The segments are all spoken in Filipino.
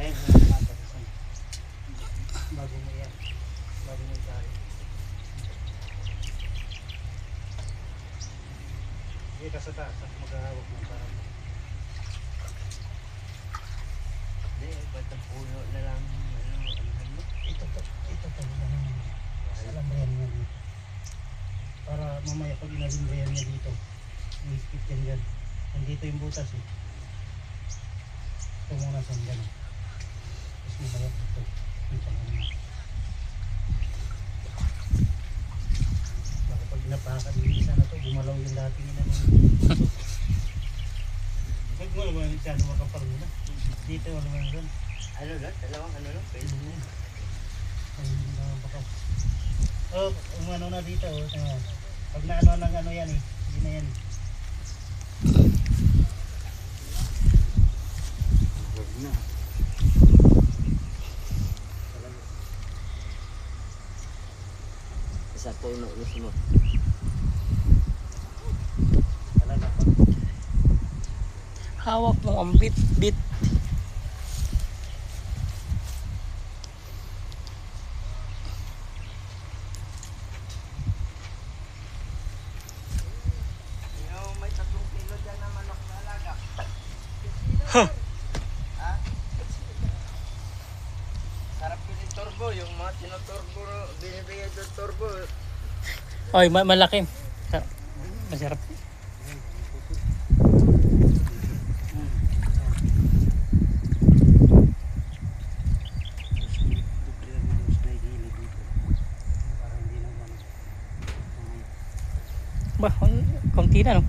Ayun, hanapin natin. Bago mo yan. Bago mo itari. Dito sa taas, at maghahawak ng parang. Hindi, ba't ang puno na lang, ano? Ito lang. Salambrihan niya dito. Para mamaya pag inalimbrihan niya dito, ihigpit yan dyan. Nandito yung butas eh. Ito muna sa gano'n. Tapos mamaya dito. Yung pangalan niya. Baka pag napaka din isa na to, gumalaw yung dating ina naman. Huwag mo naman siya makapal muna. Dito wala naman doon. Ano lang, dalawang ano lang, pwede mo. Ay, hindi naman baka. Oh, umano na dito. Oh. Pag naano ng ano yan eh. Hindi na yan. Huwag na. Isa puno na sunod. Talaga pa. Hawak mo ang bit-bit. May 3 kilo dyan na manok na alaga. Huh. Ha? Sarap yun yung turbo, yung mga tinoturbo, binibigay doon turbo. Oy, malaki. Masarap. Ba, konti na no?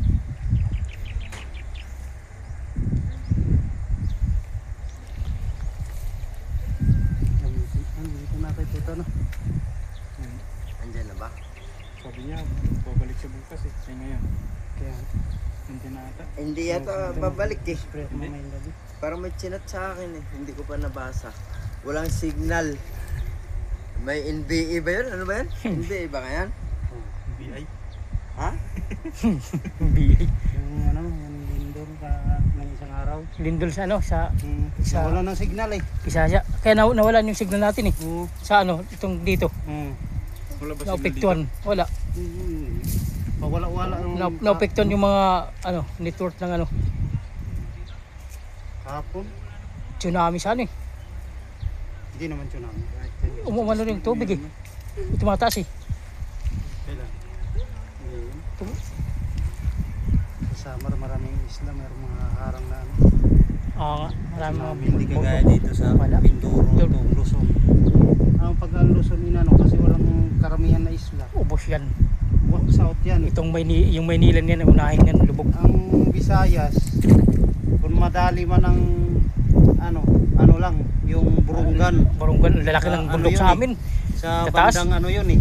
Dito na tayo puto no. Andyan na ba? Sabi niya, babalik siya bukas eh. Kaya ngayon, Kaya hindi na ata. Hindi yata babalik eh. spray ako mamaya yung gabi. Parang may chinat sa akin eh. Hindi ko pa nabasa. Walang signal. May NBE ba yun? Ano ba yan? NBE ba kaya yan? BI. Ha? Bihig. Yung ano, yung lindol ka ng isang araw. Lindol sa ano, sa Sa wala ng signal eh. Pisasya. Kaya nawalan yung signal natin eh. Oo. Sa ano, itong dito. Wala ba signal dito? Naapektuhan. Wala. Wala ang Naapektuhan yung mga ano, network ng ano, hapon. tsunami sa ano eh. Hindi naman tsunami. Umumano rin yung tubig eh. Tumataas eh. Kailan? Sa Samar maraming isla, mayroong mga harang na ano. Oo nga, marami mga Hindi kagaya dito sa Wala. Pindoro, itong Luzon. Ang pag-Luzon inano kasi walang karamihan na isla. ubos yan. South yan. Itong yung Maynila yan, unahin yan, lubog. Ang Visayas, kung madali man ang ano lang, yung Burungan. Barunggan, lalaki ng Ano bundok yun sa eh? amin. Sa Tataas? bandang ano yun eh.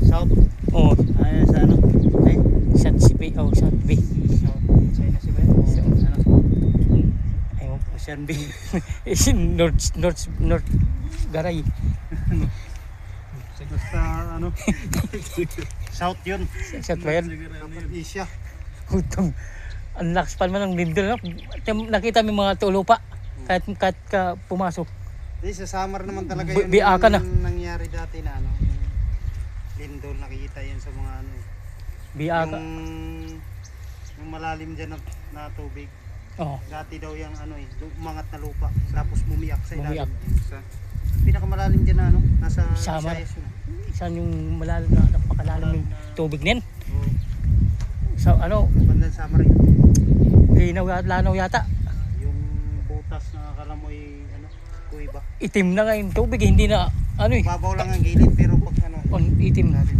South, Oo, ay sa ano? Ay, sa CP, oh, sa B. South China Sea ba yun? Ano? Ayun. Ocean B. North Garay. Basta ano? South yun. South ba yan? Asia. Hutong. Ang lakas pa naman ng lindol. No? Nakita mo yung mga tulupa. Kahit ka pumasok. Di sa Samar naman talaga yun. Biaka na. Yung nangyari dati na ano. Yung lindol, nakikita yan sa mga ano. Biaka. Yung malalim dyan na tubig. Oo. Dati daw yung ano eh, umangat na lupa. Tapos bumiyak sa Bumiyak. ilalim. Sa pinakamalalim dyan na ano, nasa Samar. Visayas yun. Saan yung malalim na napakalalim yung tubig niyan? Oo. Sa ano, Bandang Samar yun. lanaw yata. Yung butas na akala mo ano, kuiba. Itim na nga yung tubig. Hindi na ano eh. Babaw lang ang gilid pero pag ano. Itim. Lalim.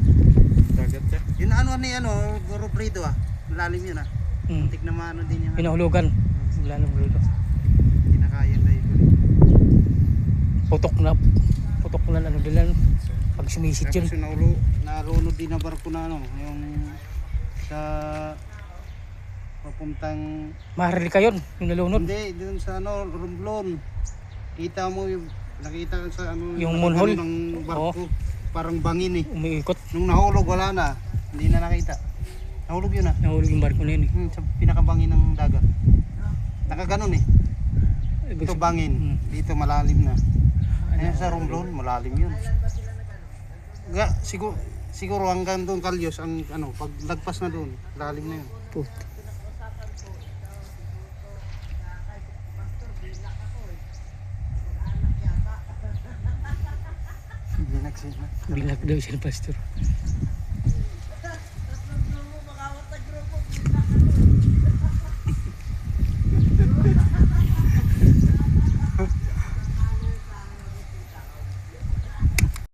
Dagat siya. Yun ano Goroprido ah. Malalim yun ah. Hmm. Antik na maano din yung Pinahulugan. Lalo bro. kinakayan dahil. Putok na ano din pag sumisit yun. Tapos yung nalunod din na barko na ano, yung sa papuntang Maharili ka yun, yung nalunod. hindi, dun sa ano, Romblon. Kita mo yung, nakita ka sa ano, Yung moonhole? ng barko. Parang bangin eh. Umiikot. Nung nahulog, wala na. Hindi na nakita. Nahulog yun ah. Nahulog yung barko na yun eh. Sa pinakabangin ng dagat. Nakaganon eh. Ibig Ito sabihin- bangin. Dito malalim na. Ayun sa Romblon, malalim yun. Siguro hanggang doon Kalyos, ang ano, pag lagpas na doon, lalim na yun. Put. Hindi nagsina. Bilag daw siya, pastor.